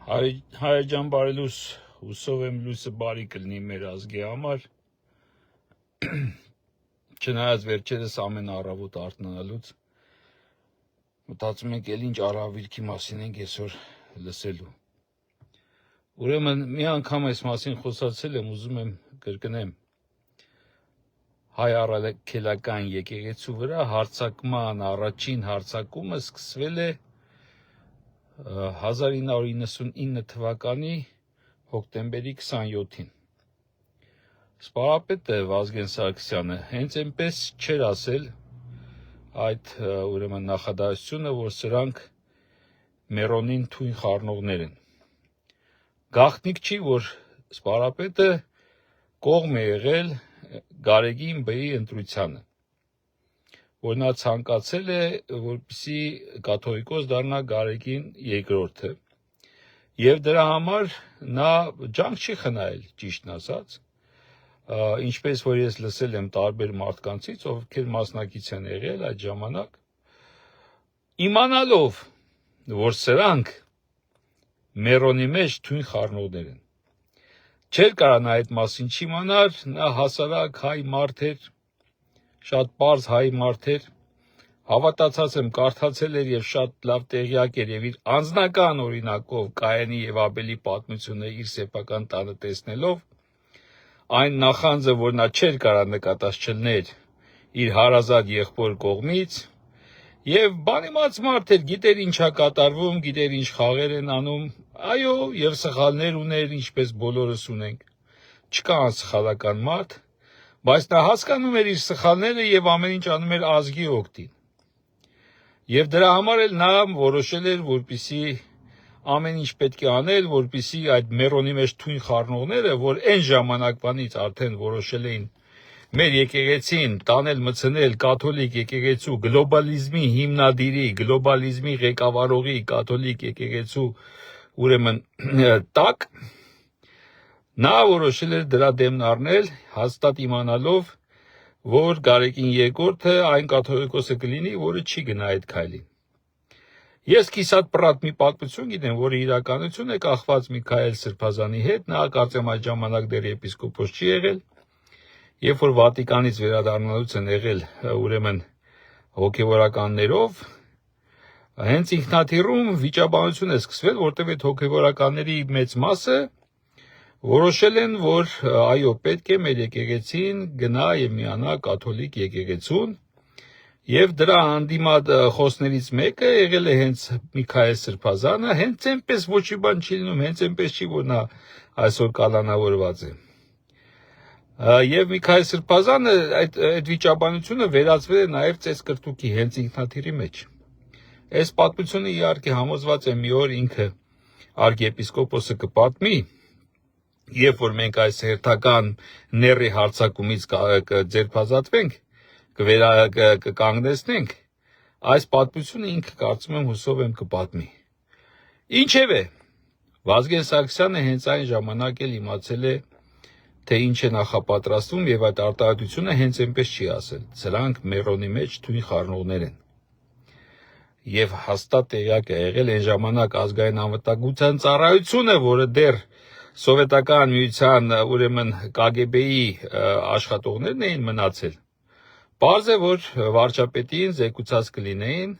Հայրջան բարելուս, հուսով եմ լույսը բարի կլինի մեր ազգի համար, չնայած վերջերս ամեն առավոտ արթնանալուց, մտածում ենք էլ ինչ առավիրքի մասին ենք այսօր լսելու։ Ուրեմն մի անգամ այս մասին խոսացել եմ, ուզում եմ կրկնեմ, հայ առաքելական եկեղեցու վրա հարձակման առաջին հարձակումը սկսվել է 1999 թվականի հոկտեմբերի 27-ին։ Սպարապետը Վազգեն Սարգսյանը հենց այնպես չէր ասել այդ ուրեմն նախադասությունը, որ սրանք Մերոնին թույն խառնողներ են։ Գաղտնիք չի, որ սպարապետը կողմ է եղել Գարեգին Բ-ի ընտրությանը, որ նա ցանկացել է, որպեսզի կաթողիկոս դառնա Գարեգին II-ը, եւ դրա համար նա ջանք չի խնայել, ճիշտն ասած, ինչպես որ ես լսել եմ տարբեր մարդկանցից, ովքեր մասնակից են եղել այդ ժամանակ, իմանալով, որ սրանք Մերոնի մեջ թույն խառնողներ են։ Չէր կարա նա այդ մասին չիմանար, նա հասարակ հայ մարդ էր, շատ պարզ հայ մարդ էր, հավատացած եմ կարդացել էր եւ շատ լավ տեղյակ էր եւ իր անձնական օրինակով Կայանի եւ Աբելի պատմությունը իր սեփական տանը տեսնելով, այն նախանձը, որ նա չէր կարա նկատած չլներ իր հարազատ եղբոր կողմից, եւ բանիմաց մարդ էր, գիտեր ինչա կատարվում, գիտեր ինչ խաղեր են անում, այո, եւ սխալներ ուներ, ինչպես բոլորս ունենք, չկա անսխալական մարդ, բայց նա հասկանում էր իր սխալները եւ ամեն ինչ անում էր ազգի օգտին։ Եվ դրա համար էլ նա որոշել էր, որպեսզի ամեն ինչ պետք է անել, որպեսզի այդ Մերոնի մեջ թույն խառնողները, որ այն ժամանակվանից արդեն որոշել էին մեր եկեղեցին տանել մցնել կաթոլիկ եկեղեցու գլոբալիզմի հիմնադիրի, գլոբալիզմի ղեկավարողի կաթոլիկ եկեղեցու ուրեմն տակ, նա որոշել էր դրա դեմն առնել, հաստատ իմանալով, որ Գարեգին II-ը այն կաթողիկոսը կլինի, որը չի գնա այդ քայլին։ Ես կիսատ պրատ մի պատմություն գիտեմ, որը իրականություն է կախված Միքայել Սրբազանի հետ, նա կարծեմ այդ ժամանակ դեռ եպիսկոպոս չի եղել, երբ որ Վատիկանից վերադառնալուց են եղել ուրեմն հոգևորականներով, հենց ինքնաթիռում վիճաբանություն է սկսվել, որտեղ այդ հոգևորականների մեծ մասը որոշել են, որ այո, պետք է մեր եկեղեցին գնա եւ միանա կաթոլիկ եկեղեցուն, եւ դրա հանդիմադ խոսներից մեկը եղել է հենց Միքայել Սրբազանը, հենց այնպես ոչի բան չի լինում, հենց այնպես չի, որ նա այսօր կալանավորված է։ Եվ Միքայել Սրբազանը այդ վիճաբանությունը վերածվել է նաեւ ծեսկրտուկի հենց ինքնաթիռի մեջ։ Այս պատմությունը իհարկե համոզված է մի օր ինքը arczepiskopos-ը կպատմի, երբ որ մենք այս հերթական նեռի հարձակումից ձերբազատվենք, կկանգնեցնենք, այս պատմությունը ինքը կարծում եմ հուսով եմ կպատմի։ Ինչևէ, Վազգեն Սարգսյանը հենց այն ժամանակ էլ իմացել է, թե ինչ է նախապատրաստվում եւ այդ արտահայտությունը հենց այնպես չի ասել, սրանք Մերոնի մեջ թույն խառնողներ են։ Եվ հաստատ տեղյակ է եղել այն ժամանակ ազգային անվտանգության ծառայությունը, որը դեռ սովետական միության ուրեմն KGB-ի աշխատողներն էին մնացել։ Պարզ է, որ վարչապետին զեկուցած կլինեին,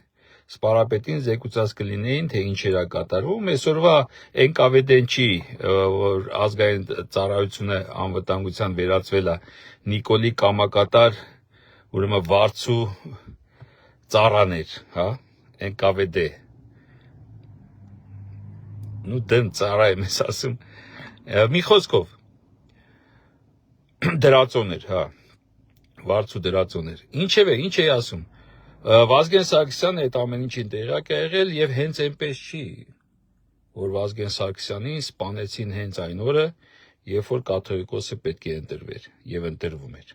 սպարապետին զեկուցած կլինեին, թե ինչ էր կատարվում, այսօրվա NKVD-ն չի, որ ազգային ծառայությունը անվտանգության վերածվել է Նիկոլի կամակատար, ուրեմն վարձու ծառաներ, հա, NKVD։ Ну դեմ ծառա եմ ես ասում։ Մի խոսքով դրածոներ, հա, վարձու դրածոներ։ Ինչևէ, ինչ էի ասում։ Վազգեն Սարգսյանը այդ ամեն ինչին տեղյակ է եղել եւ հենց այնպես չի, որ Վազգեն Սարգսյանին սպանեցին հենց այն օրը, երբ որ կաթողիկոսը պետք է ընտրվեր եւ ընտրվում էր։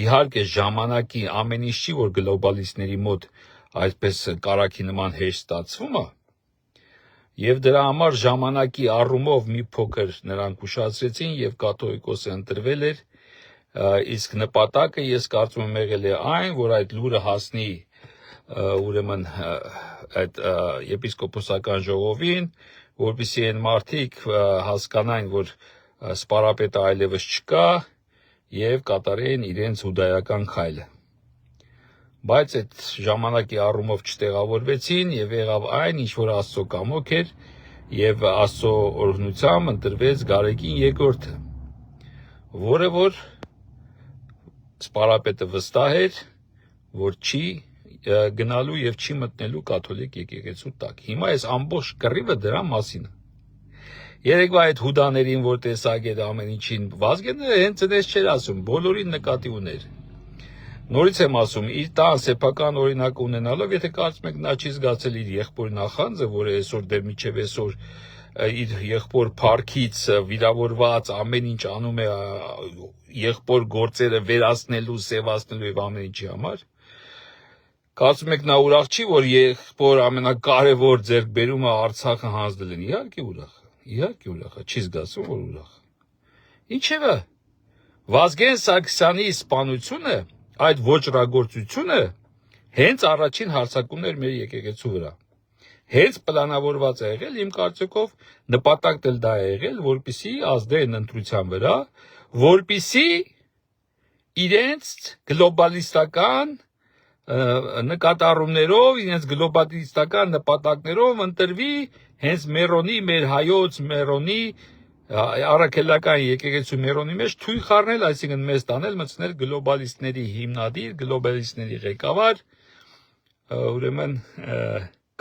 Իհարկե ժամանակի ամեն ինչ չի, որ գլոբալիստների մոտ այսպես կարագի նման հեշտ ստացվում է։ Եվ դրա համար ժամանակի առումով մի փոքր նրանք ուշացրեցին եւ կաթողիկոսը ընտրվել էր, իսկ նպատակը ես կարծում եմ եղել է այն, որ այդ լուրը հասնի ուրեմն այդ եպիսկոպոսական ժողովին, որպեսզի այն մարդիկ հասկանային, որ սպարապետը այլևս չկա եւ կատարեն իրենց հուդայական քայլը։ Բայց այդ ժամանակի առումով չտեղավորվեցին եւ եղավ այն, ինչ որ Աստծո կամոք էր եւ Աստծո օրհնությամբ ընտրվեց Գարեգին երկրորդը, որը որ սպարապետը վստահ էր, որ չի գնալու եւ չի մտնելու կաթոլիկ եկեղեցու տակ։ Հիմա այս ամբողջ կռիվը դրա մասին է։ Երեկվա այդ հուդաներին, որ տեսակ այդ ամեն ինչին, Վազգենը հենց այդպես չէր ասում, բոլորին նկատի ուներ։ Նորից եմ ասում, իր տան սեփական օրինակ ունենալով, եթե կարծում եք նա չի զգացել իր եղբոր նախանձը, որը այսօր դեռ միջև այսօր իր եղբոր փառքից վիրավորված ամեն ինչ անում է եղբոր գործերը վերացնելու, սևացնելու եւ ամեն ինչի համար, կարծում եք նա ուրախ չի, որ եղբոր ամենակարևոր ձեռքբերումը Արցախը հանձնել են։ Իհարկե ուրախ է, չի զգացում, որ ուրախ։ Ինչևէ, Վազգեն Սարգսյանի սպանությունը, այդ ոճրագործությունը հենց առաջին հարձակումն էր մեր եկեղեցու վրա։ Հենց պլանավորված է եղել, իմ կարծիքով, նպատակն էլ դա է եղել, որպեսզի ազդեն ընտրության վրա, որպեսզի իրենց գլոբալիստական նկատառումներով, իրենց գլոբալիստական նպատակներով ընտրվի հենց Մերոնի, մեր հայոց Մերոնի, առաքելական եկեղեցու Մերոնի մեջ թույն խառնել, այսինքն մեզ տանել, մտցնել գլոբալիստների հիմնադիր, գլոբալիստների ղեկավար, ուրեմն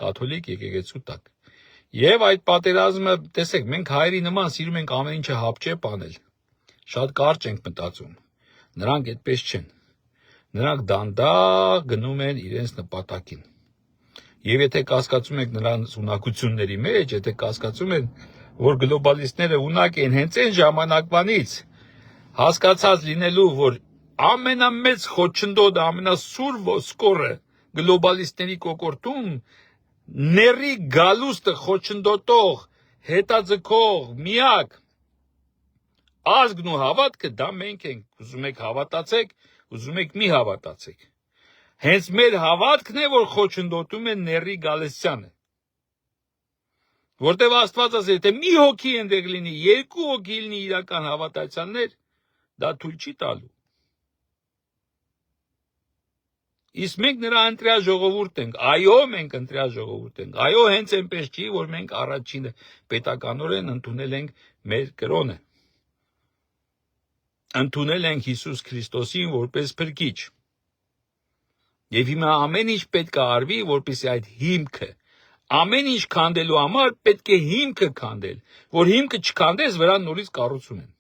կաթոլիկ եկեղեցու տակ։ Եվ այդ պատերազմը, տեսեք, մենք հայերի նման սիրում ենք ամեն ինչը հապճեպ անել, շատ կարճ ենք մտածում, նրանք այդպես չեն, նրանք դանդաղ գնում են իրենց նպատակին։ Եվ եթե կասկածում եք նրանց ունակությունների մեջ, եթե կասկածում են, որ գլոբալիստները ունակ են հենց այն ժամանակվանից, հասկացած լինելու, որ ամենամեծ խոչընդոտը, ամենասուր ոսկորը գլոբալիստների կոկորտում, ների գալուստը խոչընդոտող, հետաձգող, միակ ազգն ու հավատքը դա մենք ենք, ուզում եք հավատացեք, ուզում եք մի հավատացեք։ Հենց մեր հավատքն է, որ խոչընդոտում է Ների Գալստյանը։ Որտեւ Աստված ասել, թե մի հոգի ընդեղ լինի, երկու հոգի լինի իրական հավատացյալներ, դա թույլ չի տալու։ Իսկ մենք նրա ընտրյալ ժողովուրդ ենք, այո, մենք ընտրյալ ժողովուրդ ենք, այո, հենց այնպես չի, որ մենք առաջինը պետականորեն ընդունել ենք մեր կրոնը, ընդունել ենք Հիսուս Քրիստոսին որպես փրկիչ։ Եվ հիմա ամեն ինչ պետք է արվի, որպեսզի այդ հիմքը, ամեն ինչ քանդելու համար պետք է հիմքը քանդել, որ հիմքը չքանդես, վրան նորից կառուցում են։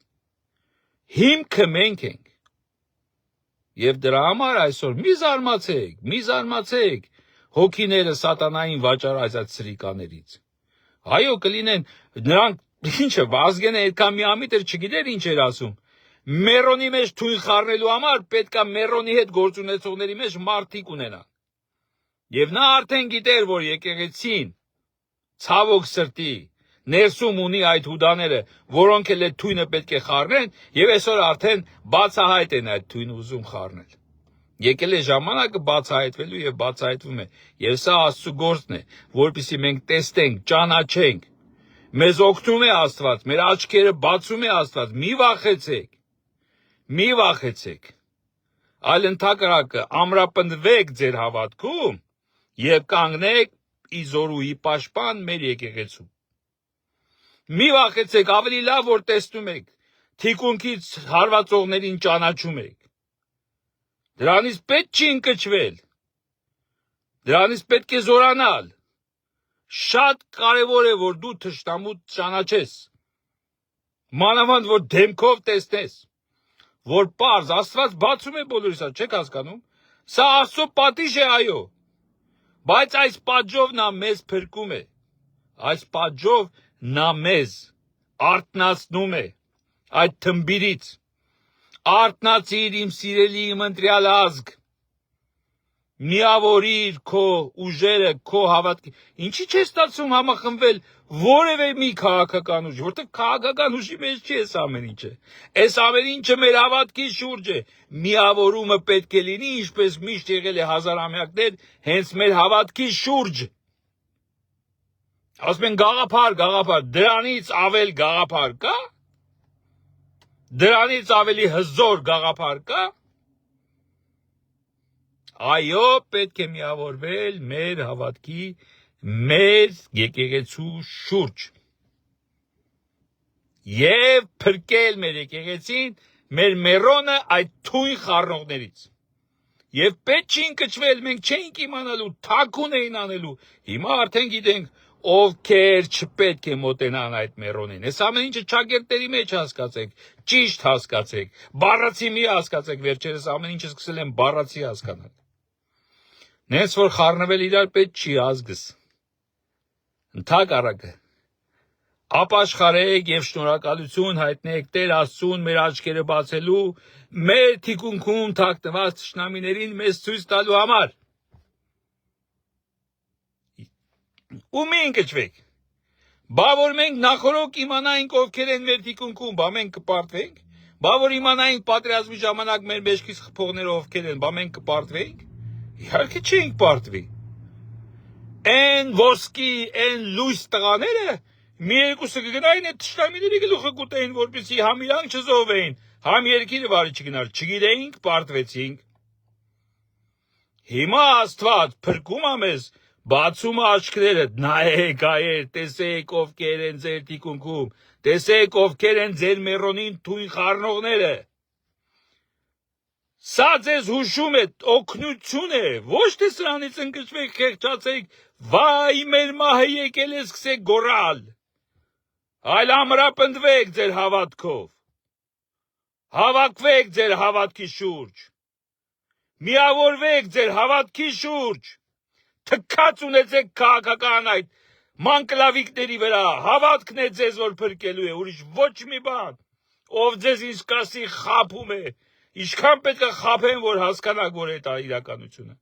Հիմքը մենք ենք։ Եվ դրա համար այսօր մի զարմացեք հոգիները սատանային վաճառած այդ սրիկաներից։ Այո, կլինեն նրանք ինչը Վազգենը այդքան միամիտ էր, չգիտեր ինչ էր ասում։ Մերոնի մեջ թույն խառնելու համար պետքա Մերոնի հետ գործ ունեցողների մեջ մարդիկ ունենան։ Եվ նա արդեն գիտեր, որ եկեղեցին ցավոք սրտի ներսում ունի այդ հուդաները, որոնք էլ այդ թույնը պետք է խառնեն, եւ այսօր արդեն բացահայտ են այդ թույնը ուզում խառնել։ Եկել է ժամանակը բացահայտվելու եւ բացահայտվում է։ Եվ սա Աստծո գործն է, որպեսզի մենք տեսնենք, ճանաչենք։ Մեզ օգնում է Աստված, մեր աչքերը բացում է Աստված։ Մի վախեցեք։ Այլ ընդհակառակը ամրապնդվեք ձեր հավատքում եւ կանգնեք իզորուի պաշտպան մեր եկեղեցու։ Մի վախեցեք, ավելի լավ որ տեսնում եք, թիկունքից հարվածողներին ճանաչում եք։ Դրանից պետք չի ընկճվել։ Դրանից պետք է զորանալ։ Շատ կարևոր է, որ դու թշնամուդ ճանաչես։ Մանավանդ որ դեմքով տեսնես, որ պարզ Աստված բացում է բոլորիս, չեք հասկանում։ Սա Աստծո պատիժ է, այո։ Բայց այս պատժով նա մեզ փրկում է։ Այս պատժով նա մեզ արթնացնում է այդ թմբիրից։ Արթնացիր իմ սիրելի, իմ ընտրյալ ազգ։ Միավորիր քո ուժերը, քո հավատքի։ Ինչի՞ չես ստացվում համախմբվել որևէ մի քաղաքական ուժ, որտեղ քաղաքական ուժի մեջ չի էս ամեն ինչը։ Այս ամեն ինչը մեր հավատքի շուրջ է։ Միավորումը պետք է լինի, ինչպես միշտ եղել է հազարամյակներ, հենց մեր հավատքի շուրջ։ Ասում են գաղափար, դրանից ավել գաղափար կա? Դրանից ավելի հզոր գաղափար կա? Այո, պետք է միավորվել մեր հավատքի, մեր եկեղեցու շուրջ եւ փրկել մեր եկեղեցին, մեր մերոնը այդ թույն խառնողներից։ Եվ պետք չի ընկճվել, մենք չենք իմանալու, թաքուն էին անելու։ Հիմա արդեն գիտենք ովքեր չպետք է մոտենան այդ մերոնին։ Այս ամեն ինչը ճակերտերի մեջ հասկացեք, ճիշտ հասկացեք, բառացի մի հասկացեք, վերջերս ամեն ինչը սկսել են բառացի հասկանալ։ Նենց որ խառնվել իրար պետք չի ազգս։ Ընդհակառակը ապաշխարեք եւ շնորհակալություն հայտնեք Տեր Աստծուն մեր աչքերը բացելու, մեր թիկունքում թաքնված թշնամիներին մեզ ցույց տալու համար։ Ու մի ընկճվեք։ Բա որ մենք նախորոք իմանայինք ովքեր են մեր թիկունքում, բա մենք կպարտվենք։ Բա որ իմանայինք պատերազմի ժամանակ մեր մեջքից խփողները ովքեր են, բա մենք կպարտվենք։ Իհարկե չենք պարտվի։ Են ոսկի, են լույս տղաները մի երկուսը կգնային այդ թշնամիների գլուխը կուտեին, որպեսզի համ իրանք չզոհվեին, համ երկիրը բարի չգնար, չգիտեինք, պարտվեցինք։ Հիմա Աստված փրկում է մեզ, բացում է աչքները, նայեք այեր, տեսեք ովքեր են ձեր թիկունքում, տեսեք ովքեր են ձեր մերոնին թույն խառնողները։ Սա ձեզ հուշում է, օգնություն է, ոչ թե սրանից ընկճվեք, խեղճացեք, վայ մեր մահը եկել է, սկսեք գոռալ, այլ ամրապնդվեք ձեր հավատքով, հավաքվեք ձեր հավատքի շուրջ, միավորվեք ձեր հավատքի շուրջ, թքած ունեցեք քաղաքական այդ մանկլավիկների վրա, հավատքն է ձեզ որ փրկելու է, ուրիշ ոչ մի բան, ով ձեզ իսկասի խաբում է, ինչքան պետք է խաբեն, որ հասկանաք, որ այդ իրականությունը։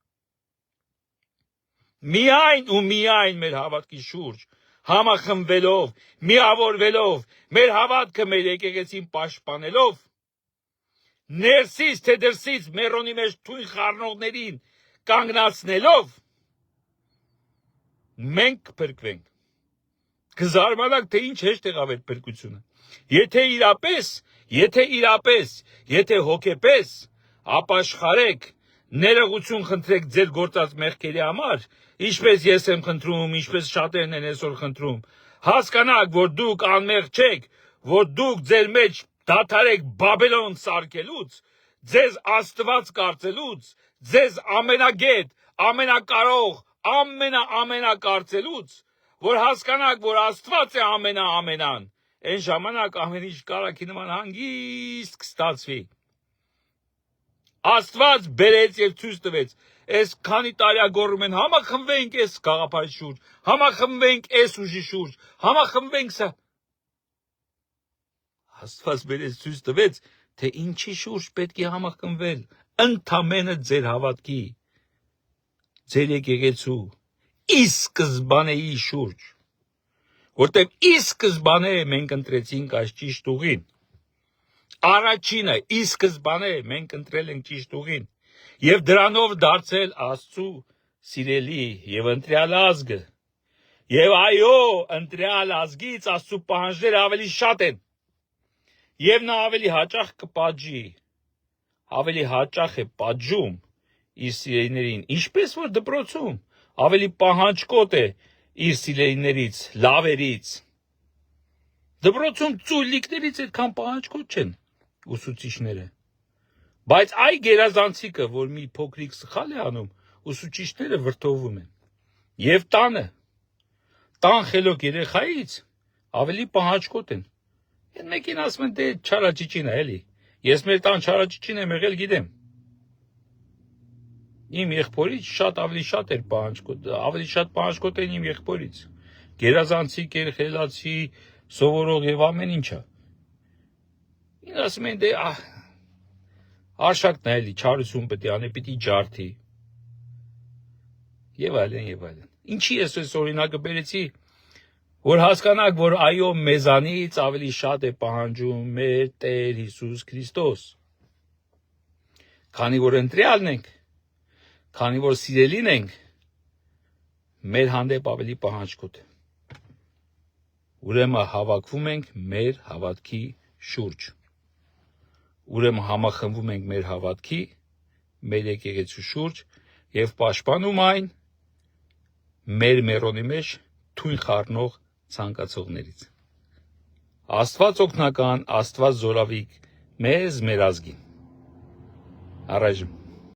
Միայն ու միայն մեր հավատքի շուրջ, համախմբվելով, միավորվելով, մեր հավատքը մեր եկեղեցին պաշտպանելով, ներսից թե դրսից մերոնի մեջ թույն խառնողներին կանգնացնելով, մենք կփրկվենք։ Կզարմանաք, թե ինչ հեշտ եղավ այդ փրկությունը։ Եթե հոգեպես ապաշխարեք, ներողություն խնդրեք ձեր գործած մեղքերի համար, ինչպես ես եմ խնդրում, ինչպես շատերն են այսօր խնդրում, հասկանաք, որ դուք անմեղ չեք, որ դուք ձեր մեջ դադարեք Բաբելոն սարքելուց, ձեզ Աստված կարծելուց, ձեզ ամենագետ, ամենակարող, ամենակարծելուց, որ հասկանաք, որ Աստված է ամենան, այն ժամանակ ամեն ինչ կարագի նման հանգիստ կստացվի։ Աստված բերեց եւ ցույց տվեց, այս քանի տարի գոռում են, համախմբվենք այս գաղափարի շուրջ, համախմբվենք այս ուժի շուրջ, համախմբվենք սա։ Աստված բերեց ցույց տվեց, թե ինչի շուրջ պետք է համախմբվել, ընդամենը ձեր հավատքի, ձեր եկեղեցու, ի սկզբանեի շուրջ, որտեղ ի սկզբանե մենք ընտրեցինք այս ճիշտ ուղին։ Առաջինը ի սկզբանե մենք ընտրել ենք ճիշտ ուղին եւ դրանով դարձել Աստծու սիրելի եւ ընտրյալ ազգը։ Եվ այո, ընտրյալ ազգից Աստծու պահանջները ավելի շատ են։ Եվ նա ավելի հաճախ կպատժի, ավելի հաճախ է պատժում իր սիրելիներին, ինչպես որ դպրոցում ավելի պահանջկոտ է իր սիրելիներից, լավերից։ Դպրոցում ծույլիկներից այդքան պահանջկոտ չեն ուսուցիչները, բայց այ գերազանցիկը, որ մի փոքրիկ սխալ է անում, ուսուցիչները վրդովում են։ Եվ տան խելոք երեխայից ավելի պահանջկոտ են։ Են մեկին ասում են, դե չարաճիճին է էլի։ Ես մեր տան չարաճիճին եմ եղել, գիտեմ։ Իմ եղբորից ավելի շատ էր պահանջկոտ, ավելի շատ պահանջկոտ են իմ եղբորից։ Գերազանցիկ էր, խելացի, սովորող եւ ամեն ինչը։ Ինձ ասում են, դե արշակն է էլի, չարություն պետք է անի, պիտի ջարդի։ Եվ այլն։ Ինչի ես այս օրինակը բերեցի, որ հասկանաք, որ այո, մեզանից ավելի շատ է պահանջում մեր Տեր Հիսուս Քրիստոս։ Քանի որ ընտրյալն ենք, քանի որ սիրելին ենք, մեր հանդեպ ավելի պահանջկոտ է։ ուրեմն հավաքվում ենք մեր հավատքի շուրջ։ Ուրեմն համախմբվում ենք մեր հավատքի, մեր եկեղեցու շուրջ եւ պաշտպանում այն մեր մերոնի մեջ թույն խառնող ցանկացողներից։ Աստված օգնական, Աստված զորավիք մեզ մեր ազգին։ Առայժմ